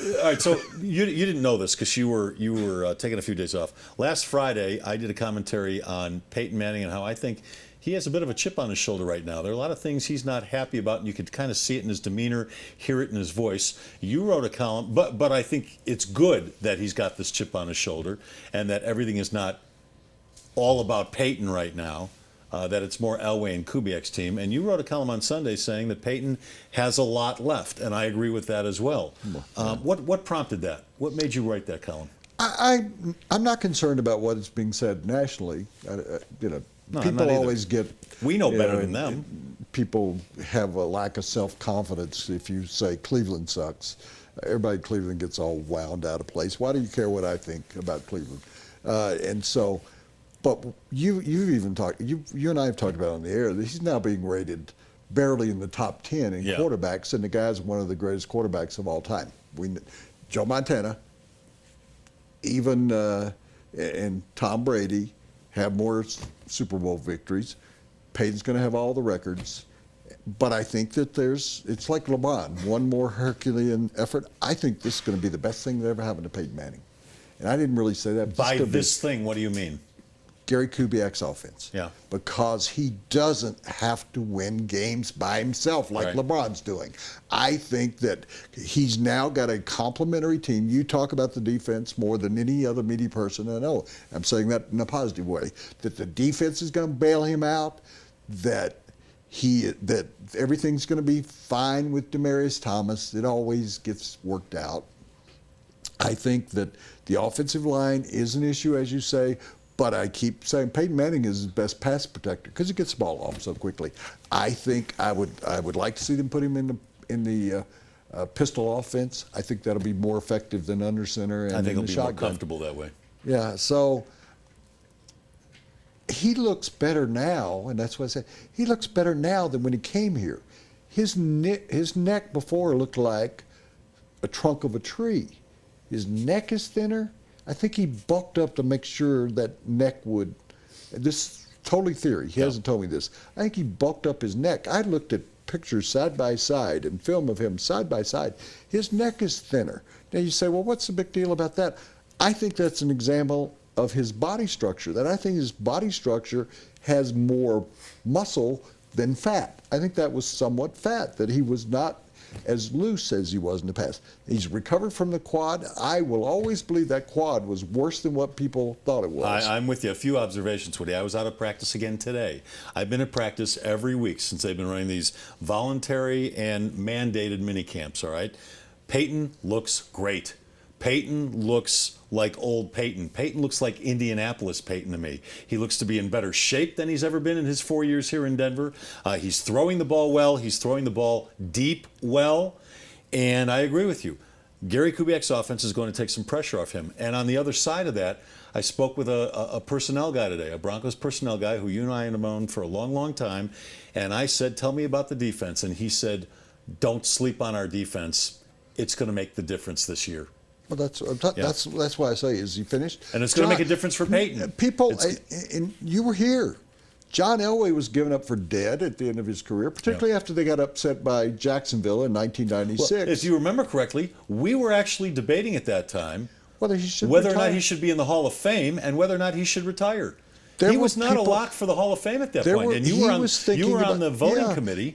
All right, so you didn't know this because you were taking a few days off. Last Friday, I did a commentary on Peyton Manning and how I think he has a bit of a chip on his shoulder right now. There are a lot of things he's not happy about, and you could kind of see it in his demeanor, hear it in his voice. You wrote a column, but I think it's good that he's got this chip on his shoulder and that everything is not all about Peyton right now, that it's more Elway and Kubiak's team. And you wrote a column on Sunday saying that Peyton has a lot left, and I agree with that as well. What prompted that? What made you write that column? I'm not concerned about what is being said nationally. No, people always get. We know better than them. People have a lack of self-confidence if you say Cleveland sucks. Everybody in Cleveland gets all wound out of place. Why do you care what I think about Cleveland? And so, but you've even talked. You and I have talked about on the air that he's now being rated barely in the top 10 in quarterbacks, and the guy's one of the greatest quarterbacks of all time. Joe Montana, even and Tom Brady have more Super Bowl victories. Peyton's going to have all the records. But I think that it's like LeBron, one more Herculean effort. I think this is going to be the best thing that ever happened to Peyton Manning. And I didn't really say that. By this thing, what do you mean? Gary Kubiak's offense. Yeah. Because he doesn't have to win games by himself like LeBron's doing. I think that he's now got a complementary team. You talk about the defense more than any other media person I know. I'm saying that in a positive way. That the defense is going to bail him out, that everything's going to be fine with Demaryius Thomas. It always gets worked out. I think that the offensive line is an issue, as you say. But I keep saying Peyton Manning is his best pass protector because he gets the ball off so quickly. I think I would like to see them put him in the pistol offense. I think that'll be more effective than under center and I think he'll be shotgun. more comfortable that way. Yeah, so he looks better now, and that's what I said. He looks better now than when he came here. His neck before looked like a trunk of a tree. His neck is thinner. I think he bulked up to make sure that neck would. This is totally theory. He hasn't told me this. I think he bulked up his neck. I looked at pictures side by side and film of him side by side. His neck is thinner. Now you say, well, what's the big deal about that? I think that's an example of his body structure. That I think his body structure has more muscle than fat. I think that was somewhat fat. That he was not as loose as he was in the past. He's recovered from the quad. I will always believe that quad was worse than what people thought it was. I'm with you. A few observations, Woody. I was out of practice again today. I've been at practice every week since they've been running these voluntary and mandated mini camps, all right? Peyton looks great. Peyton looks like old Peyton. Peyton looks like Indianapolis Peyton to me. He looks to be in better shape than he's ever been in his 4 years here in Denver. He's throwing the ball well. He's throwing the ball deep well. And I agree with you. Gary Kubiak's offense is going to take some pressure off him. And on the other side of that, I spoke with a personnel guy today, a Broncos personnel guy who you and I have known for a long, long time. And I said, tell me about the defense. And he said, don't sleep on our defense. It's going to make the difference this year. Well, that's why I say, is he finished? And it's going to make a difference for Peyton. People, and you were here. John Elway was given up for dead at the end of his career, particularly after they got upset by Jacksonville in 1996. Well, if you remember correctly, we were actually debating at that time whether or not he should be in the Hall of Fame and whether or not he should retire. He was not a lock for the Hall of Fame at that point, and you were on the voting committee.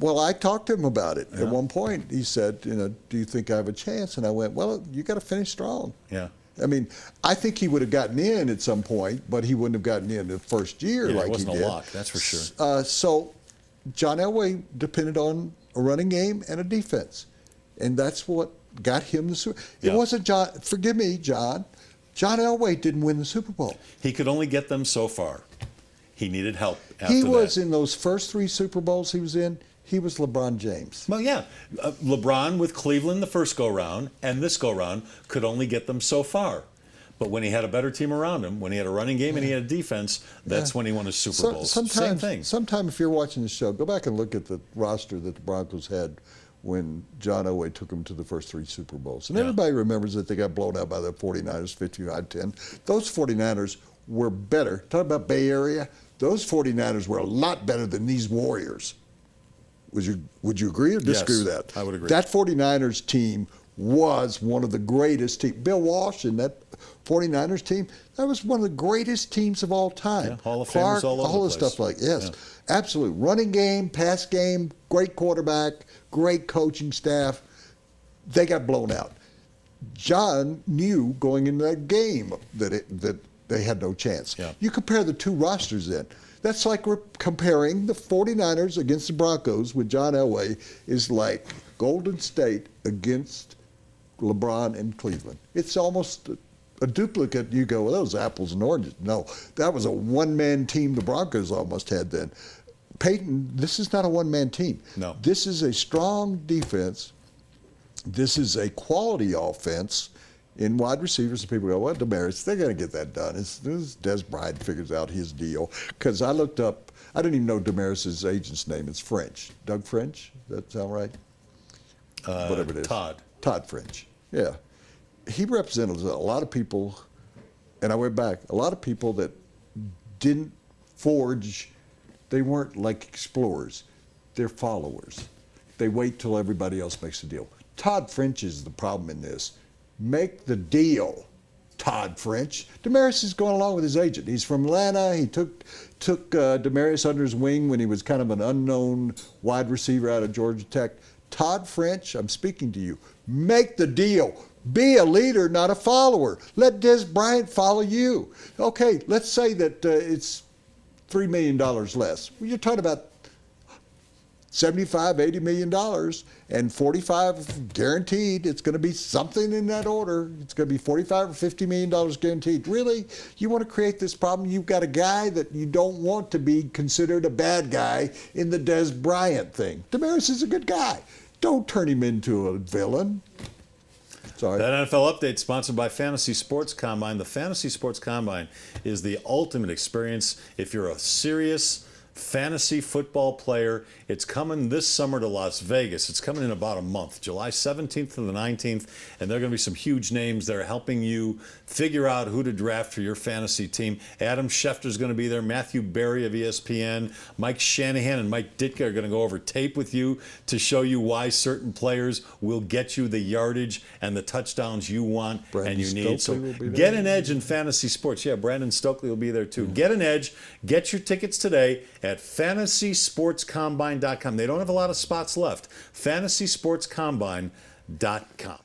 Well, I talked to him about it at one point. He said, do you think I have a chance? And I went, well, you got to finish strong. Yeah. I mean, I think he would have gotten in at some point, but he wouldn't have gotten in the first year like he did. It wasn't a lock, that's for sure. So John Elway depended on a running game and a defense, and that's what got him the Super Bowl. It wasn't John. Forgive me, John. John Elway didn't win the Super Bowl. He could only get them so far. He needed help after that. He was in those first 3 Super Bowls he was in. He was LeBron James. Well, yeah. LeBron with Cleveland the first go-round and this go-round could only get them so far. But when he had a better team around him, when he had a running game and he had a defense, that's when he won his Super Bowls. Same thing. Sometime if you're watching the show, go back and look at the roster that the Broncos had when John Elway took them to the first 3 Super Bowls. And everybody remembers that they got blown out by the 49ers 55-10. Those 49ers were better. Talk about Bay Area. Those 49ers were a lot better than these Warriors. Would you agree or disagree with that? I would agree. That 49ers team was one of the greatest teams. Bill Walsh and that 49ers team, that was one of the greatest teams of all time. Yeah, Hall of Clark, Famers all over all the the place. stuff like yes, Yeah. absolutely. Running game, pass game, great quarterback, great coaching staff. They got blown out. John knew going into that game that they had no chance. Yeah. You compare the two rosters then. That's like we're comparing the 49ers against the Broncos with John Elway is like Golden State against LeBron and Cleveland. It's almost a duplicate. You go, well, those apples and oranges. No, that was a one-man team the Broncos almost had then. Peyton, this is not a one-man team. No. This is a strong defense. This is a quality offense in wide receivers. And people go, well, Demaryius, they're going to get that done. As soon as Des Bryant figures out his deal. Because I looked up, I didn't even know Demaryius' agent's name. It's French. Doug French? Does that sound right? Whatever it is. Todd French. Yeah. He represented a lot of people, and I went back, a lot of people that didn't forge, they weren't like explorers. They're followers. They wait till everybody else makes a deal. Todd French is the problem in this. Make the deal, Todd French. Demaryius is going along with his agent. He's from Atlanta. He took Demaryius under his wing when he was kind of an unknown wide receiver out of Georgia Tech. Todd French, I'm speaking to you. Make the deal. Be a leader, not a follower. Let Des Bryant follow you. Okay, let's say that it's $3 million less. Well, you're talking about $75, $80 million, and 45 guaranteed. It's going to be something in that order. It's going to be $45 or $50 million guaranteed. Really? You want to create this problem? You've got a guy that you don't want to be considered a bad guy in the Des Bryant thing. Demaryius is a good guy. Don't turn him into a villain. Sorry. That NFL update sponsored by Fantasy Sports Combine. The Fantasy Sports Combine is the ultimate experience if you're a serious fantasy football player. It's coming this summer to Las Vegas. It's coming in about a month, July 17th to the 19th, and there are going to be some huge names that are helping you figure out who to draft for your fantasy team. Adam Schefter's going to be there, Matthew Berry of ESPN, Mike Shanahan and Mike Ditka are going to go over tape with you to show you why certain players will get you the yardage and the touchdowns you want and you need. So get an edge in fantasy sports. Yeah, Brandon Stokely will be there too. Get an edge. Get your tickets today at FantasySportsCombine.com. They don't have a lot of spots left. FantasySportsCombine.com.